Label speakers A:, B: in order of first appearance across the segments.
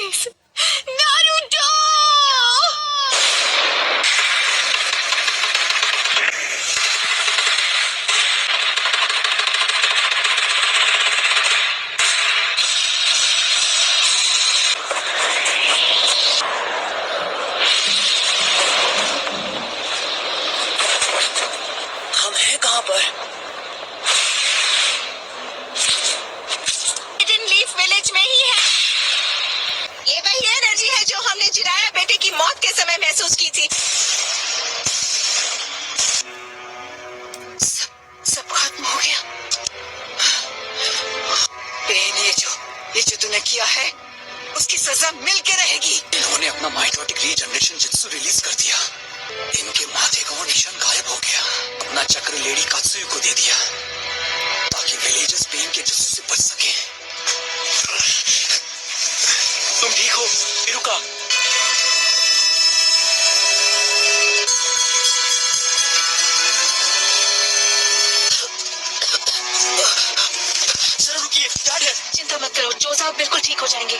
A: Please Naruto.
B: हम हैं कहाँ पर?
A: लीफ विलेज में ही है। ये वही एनर्जी है जो हमने जिराया बेटे की मौत के समय महसूस की थी। सब खत्म हो गया।
B: पेन, ये जो तूने किया है उसकी सजा मिल के रहेगी। इन्होंने अपना माइटोटिक रीजनरेशन जित्सु रिलीज कर दिया। इनके माथे का वो निशान गायब हो गया। अपना चक्र लेडी कात्सुयु को दे दिया ताकि विलेजर्स पेन के जित्सु से बच सके। तुम ठीक हो इरुका? जरा रुकिए, डैड है।
A: चिंता मत करो, जो साहब बिल्कुल ठीक हो जाएंगे।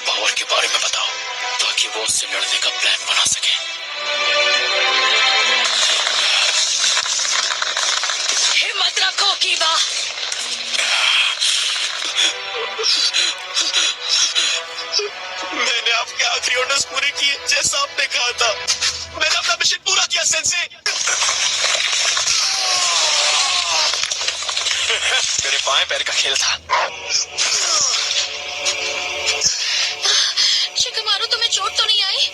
B: पावर के बारे में बताओ ताकि वो उससे लड़ने का प्लान बना सके।
A: हिम्मत रखो कीबा।
B: मैंने आपके आखिरी ऑर्डर्स पूरे किए जैसा आपने कहा था। मैंने अपना मिशन पूरा किया सेंसे। मेरे बाएं पैर का खेल था।
A: शिकमारू, तुम्हें चोट तो नहीं आई?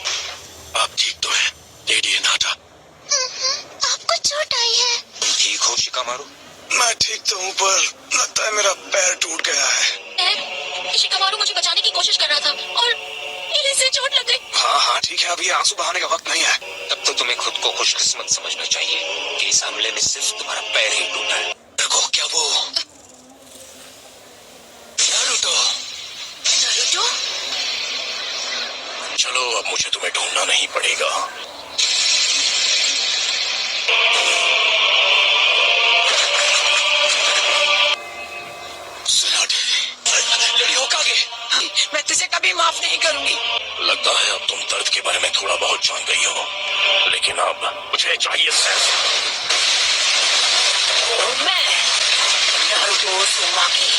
B: आप ठीक तो है लेडी नाटा?
A: आपको चोट आई है?
B: तुम ठीक हो शिकामारू? मैं ठीक तो हूँ पर लगता है मेरा पैर टूट गया है।
A: शिकमारू मुझे बचाने की कोशिश कर रहा था और इसे चोट लग गई।
B: हाँ ठीक है, अभी आंसू बहाने का वक्त नहीं है। तब तो तुम्हें खुद को खुशकिस्मत समझना चाहिए कि इस हमले में सिर्फ तुम्हारा पैर ही टूटा है। देखो क्या वो नारुतो?
A: नारुतो?
B: चलो अब मुझे तुम्हें ढूंढना नहीं पड़ेगा। लड़ी होकागे,
A: मैं तुझे कभी माफ नहीं करूंगी।
B: लगता है अब तुम दर्द के बारे में थोड़ा बहुत जान गई हो, लेकिन अब मुझे चाहिए सेंस।
A: मैं नारुतो उज़ुमाकी।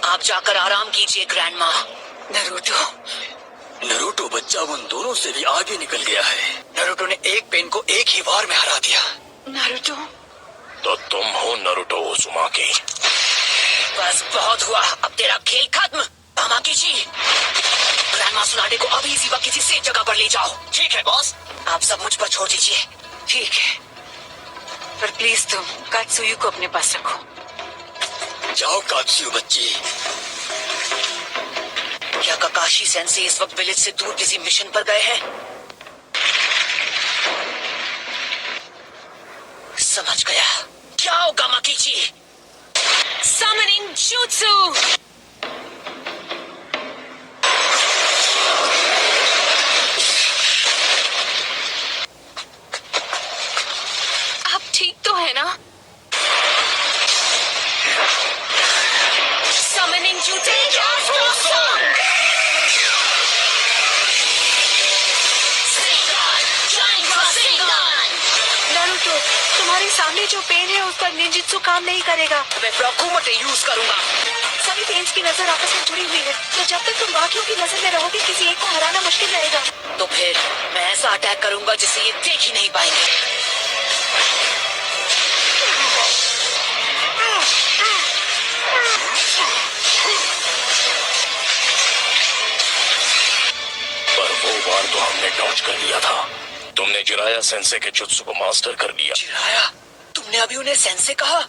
A: आप जाकर आराम कीजिए ग्रैंडमा।
B: नरूटो बच्चा उन दोनों से भी आगे निकल गया है। नरूटो ने एक पेन को एक ही बार में हरा दिया।
A: नारुतो?
B: तो तुम हो नरूटो उज़ुमाकी?
A: बस बहुत हुआ, अब तेरा खेल खत्म। तामाकीची, ग्रैंडमा सुनाडे को अभी इसी वक्त किसी सेफ जगह पर ले जाओ।
B: ठीक है बॉस।
A: आप सब मुझ पर छोड़ दीजिए। ठीक है, पर प्लीज तुम कात्सुयु को अपने पास रखो।
B: जाओ कात्सुयु बच्ची।
A: क्या काकाशी सेंसे इस वक्त विलेज से दूर किसी मिशन पर गए हैं? समझ गया। क्या होगा माकीची? Summoning Jutsu! आप ठीक तो है ना? Summoning Jutsu! नारुतो, तुम्हारे सामने जो पेन है उस पर निंजित्सु काम नहीं करेगा। मैं ब्रोकुमोटे यूज करूंगा। सभी पेन्स की नजर आपस में जुड़ी हुई है, तो जब तक तुम बाकियों की नजर में रहोगे किसी एक को हराना मुश्किल रहेगा। तो फिर मैं ऐसा अटैक करूंगा जिसे ये देख ही नहीं पाएंगे।
B: पर वो बार तो हमने डॉज कर लिया था। तुमने जिराया सेंसे के जुत्सु को मास्टर कर लिया।
A: जिराया? तुमने अभी उन्हें सेंसे कहा?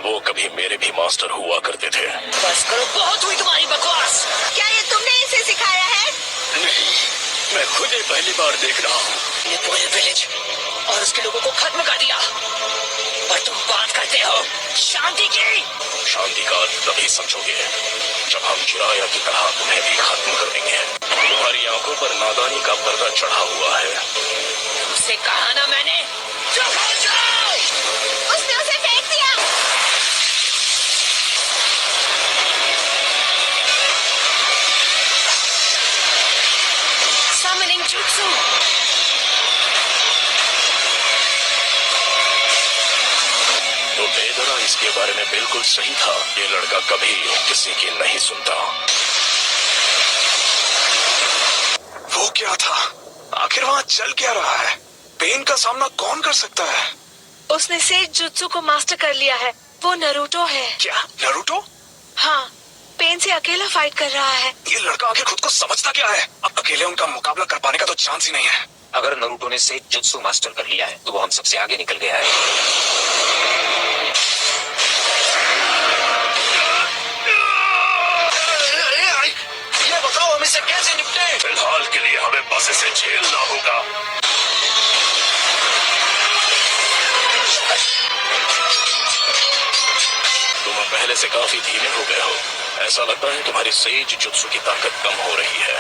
B: वो कभी मेरे भी मास्टर हुआ करते थे।
A: बस करो, बहुत हुई तुम्हारी बकवास। क्या ये तुमने इसे सिखाया है?
B: नहीं, मैं खुद ही पहली बार देख रहा हूँ।
A: ये पूरे विलेज और उसके लोगों को खत्म कर दिया।
B: पर तुम बात करते हो शांति की।
C: शांति का अर्थ तभी समझोगे जब हम चिराया की तरह तुम्हें भी खत्म कर देंगे। तुम्हारी आंखों पर नादानी का पर्दा चढ़ा हुआ है।
B: तुमसे कहा ना मैंने, चुप हो जाओ।
A: उसने उसे फेंक दिया। Summoning Jutsu।
C: तो बेदरा इसके बारे में बिल्कुल सही था। ये लड़का कभी किसी की नहीं सुनता।
D: वो क्या था? आखिर वहाँ चल क्या रहा है? पेन का सामना कौन कर सकता है?
A: उसने सेज जुत्सु को मास्टर कर लिया है। वो नरूटो है।
D: क्या नारुतो?
A: हाँ, पेन से अकेला फाइट कर रहा है।
D: ये लड़का आखिर खुद को समझता क्या है? अब अकेले उनका मुकाबला कर पाने का तो चांस ही नहीं है।
E: अगर नरूटो ने सेज जुत्सु मास्टर कर लिया है तो वो हम सबसे आगे निकल गया है।
D: ये बताओ हम इससे कैसे निपटे?
C: फिलहाल के लिए हमें बस इसे झेलना होगा। तुम पहले से काफी धीमे हो गए हो। ऐसा लगता है तुम्हारी सेज जुत्सु की ताकत कम हो रही है।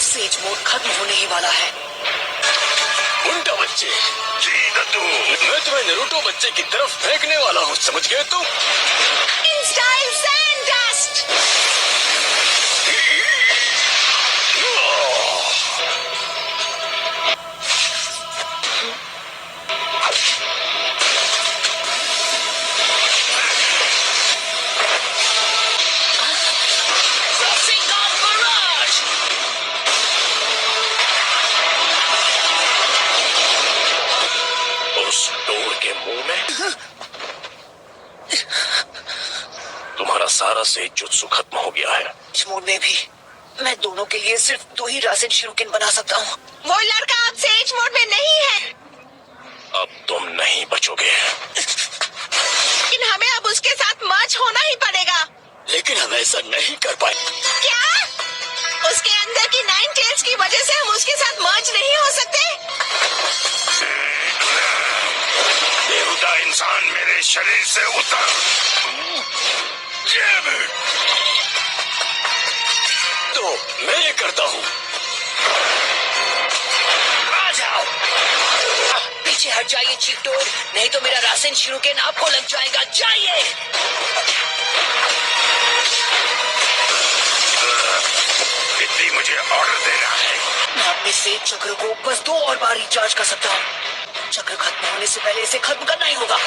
B: सेज मोड खत्म होने ही वाला है।
C: उल्टा बच्चे जी दद्दू, मैं तुम्हें नरूटो बच्चे की तरफ फेंकने वाला हूँ, समझ गए तुम?
A: Style sand dust.
C: उस डोर के मुंह में तुम्हारा सारा सेज जुत्सु खत्म हो गया है।
B: इस मोड में भी मैं दोनों के लिए सिर्फ 2 ही रासेन शिरुकेन बना सकता हूँ।
A: वो लड़का अब सेज मोड में नहीं है।
C: अब तुम नहीं बचोगे।
A: लेकिन हमें अब उसके साथ मर्ज होना ही पड़ेगा।
C: लेकिन हम ऐसा नहीं कर पाए।
A: क्या? उसके अंदर की 9 टेल्स की वजह से हम उसके साथ मर्ज नहीं हो सकते?
C: बेहुदा इंसान मेरे शरीर से उतर। तो मैं ये करता हूँ।
B: आ जाओ। पीछे हट जाइए चीफ टोड, नहीं तो मेरा रासेन शिरुकेन आपको लग जाएगा। जाइए।
C: इतनी मुझे ऑर्डर देना है।
B: मैं अपने सेज चक्र को बस 2 और बार रिचार्ज कर सकता हूँ। चक्र खत्म होने से पहले इसे खत्म करना ही होगा।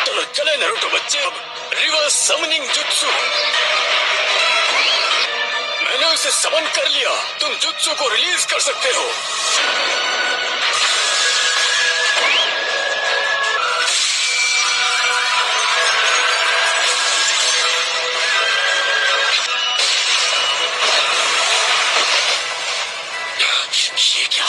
C: चलो चले नरूटो बच्चे, अब रिवर्स समनिंग जुत्सु। मैंने उसे समन कर लिया। तुम जुत्सु को रिलीज कर सकते हो। ये क्या?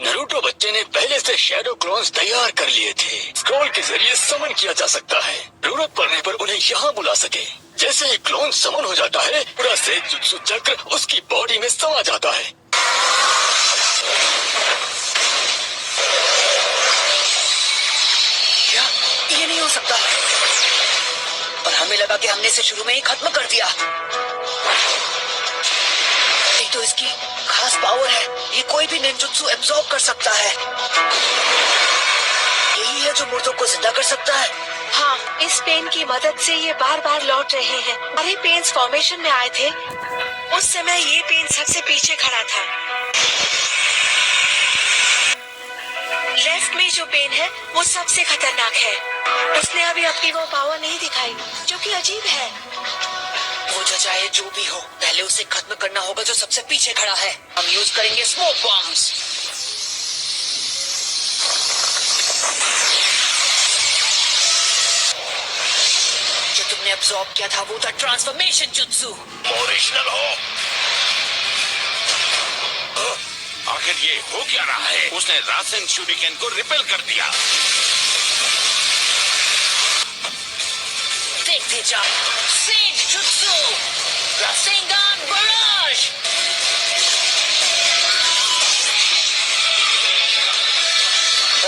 C: नरूटो बच्चे ने पहले से शैडो क्लोन्स तैयार कर लिए थे। स्क्रॉल के जरिए समन किया जा सकता है। जरूरत पड़ने पर उन्हें यहाँ बुला सके। जैसे ही क्लोन समन हो जाता है, पूरा सेज जुत्सु चक्र उसकी बॉडी में समा जाता है।
B: क्या? ये नहीं हो सकता। और हमें लगा कि हमने इसे शुरू में ही खत्म कर दिया। एक तो इसकी खास पावर है, ये कोई भी निंजुत्सु एब्जॉर्ब कर सकता है। यही है जो मुर्दों को जिंदा कर सकता है।
A: हाँ, इस पेन की मदद से ये बार बार लौट रहे हैं। अरे पेन्स फॉर्मेशन में आए थे, उस समय ये पेन सबसे पीछे खड़ा था। लेफ्ट में जो पेन है वो सबसे खतरनाक है। उसने अभी अपनी वो पावर नहीं दिखाई, जो कि अजीब है।
B: वो चाहे जो भी हो, पहले उसे खत्म करना होगा जो सबसे पीछे खड़ा है। हम यूज करेंगे स्मोक बॉम्ब्स। जो तुमने अब्सॉर्ब किया था वो था ट्रांसफॉर्मेशन जुत्सु।
C: ओरिजिनल हो। आखिर ये हो क्या रहा है? उसने रासेन शूरिकेन को रिपेल कर दिया।
B: देखते जाओ, सेज जुत्सु, रासेंगान बराज।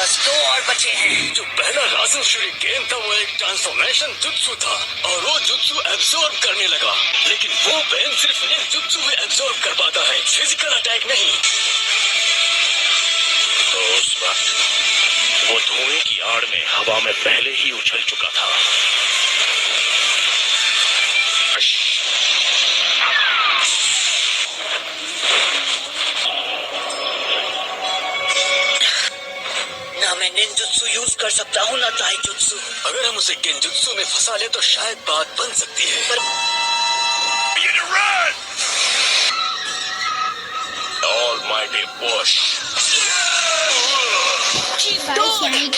B: बस 2 और बचे हैं।
C: जो पहला राजन शूरिकेन था वो एक ट्रांसफॉर्मेशन जुत्सु था और वो जुत्सु एब्जॉर्ब करने लगा, लेकिन वो पेन सिर्फ निंजुत्सु में एब्जॉर्ब कर पाता है, फिजिकल अटैक नहीं।
F: तो उस वक्त वो धुएं की आड़ में हवा में पहले ही उछल चुका था।
B: ना मैं निंजुत्सु यूज कर सकता हूँ ना ताइजुत्सु।
C: अगर हम उसे गेंजुत्सु में फंसा ले तो शायद बात बन सकती है। पर
F: Almighty push.
G: गाइस यहाँ